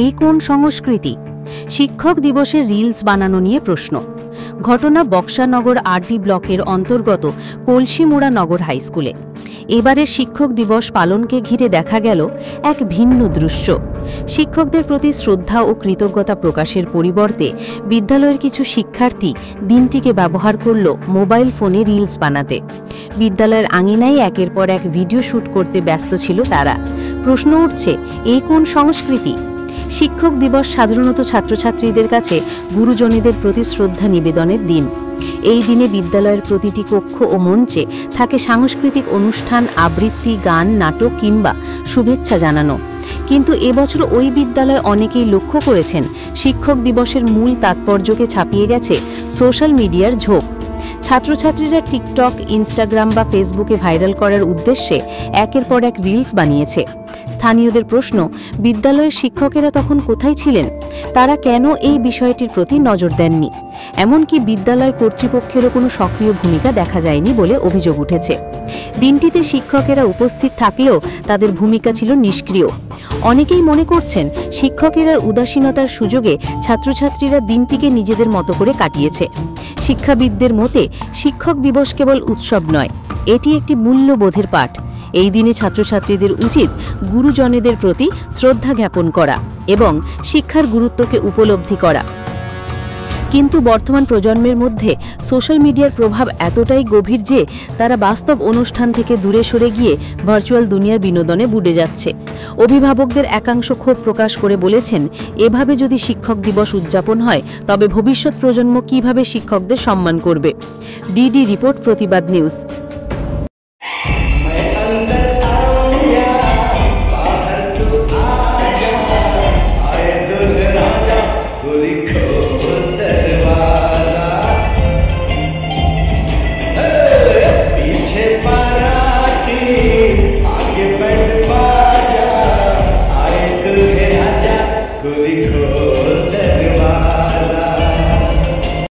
এই কোন সংস্কৃতি? শিক্ষক দিবসের রিলস বানানো নিয়ে প্রশ্ন। ঘটনা বক্সানগর আরডি ব্লকের অন্তর্গত কলসিমুড়া নগর হাইস্কুলে। এবারের শিক্ষক দিবস পালনকে ঘিরে দেখা গেল এক ভিন্ন দৃশ্য। শিক্ষকদের প্রতি শ্রদ্ধা ও কৃতজ্ঞতা প্রকাশের পরিবর্তে বিদ্যালয়ের কিছু শিক্ষার্থী দিনটিকে ব্যবহার করল মোবাইল ফোনে রিলস বানাতে। বিদ্যালয়ের আঙিনায় একের পর এক ভিডিও শ্যুট করতে ব্যস্ত ছিল তারা। প্রশ্ন উঠছে, এই কোন সংস্কৃতি? শিক্ষক দিবস সাধারণত ছাত্রছাত্রীদের কাছে গুরুজনেদের প্রতি শ্রদ্ধা নিবেদনের দিন। এই দিনে বিদ্যালয়ের প্রতিটি কক্ষ ও মঞ্চে থাকে সাংস্কৃতিক অনুষ্ঠান, আবৃত্তি, গান, নাটক কিংবা শুভেচ্ছা জানানো। কিন্তু এবছর ওই বিদ্যালয়ে অনেকেই লক্ষ্য করেছেন শিক্ষক দিবসের মূল তাৎপর্যকে ছাপিয়ে গেছে সোশ্যাল মিডিয়ার ঝোঁক। ছাত্রছাত্রীরা টিকটক, ইনস্টাগ্রাম বা ফেসবুকে ভাইরাল করার উদ্দেশ্যে একের পর এক রিলস বানিয়েছে। স্থানীয়দের প্রশ্ন, বিদ্যালয়ের শিক্ষকেরা তখন কোথায় ছিলেন? তারা কেন এই বিষয়টির প্রতি নজর দেননি? এমনকি বিদ্যালয় কর্তৃপক্ষেরও কোনো সক্রিয় ভূমিকা দেখা যায়নি বলে অভিযোগ উঠেছে। দিনটিতে শিক্ষকেরা উপস্থিত থাকলেও তাদের ভূমিকা ছিল নিষ্ক্রিয়। অনেকেই মনে করছেন শিক্ষকেরা উদাসীনতার সুযোগে ছাত্রছাত্রীরা দিনটিকে নিজেদের মতো করে কাটিয়েছে। শিক্ষাবিদদের মতে শিক্ষক দিবস কেবল উৎসব নয়, এটি একটি মূল্যবোধের পাঠ। এই দিনে ছাত্রছাত্রীদের উচিত গুরুজনেদের প্রতি শ্রদ্ধা জ্ঞাপন করা এবং শিক্ষার গুরুত্বকে উপলব্ধি করা। কিন্তু বর্তমান প্রজন্মের মধ্যে সোশ্যাল মিডিয়ার প্রভাব এতটাই গভীর যে তারা বাস্তব অনুষ্ঠান থেকে দূরে সরে গিয়ে ভার্চুয়াল দুনিয়ার বিনোদনে বুড়ে যাচ্ছে। অভিভাবকদের একাংশ ক্ষোভ প্রকাশ করে বলেছেন, এভাবে যদি শিক্ষক দিবস উদযাপন হয় তবে ভবিষ্যৎ প্রজন্ম কিভাবে শিক্ষকদের সম্মান করবে। ডিডি রিপোর্ট, প্রতিবাদ নিউজ।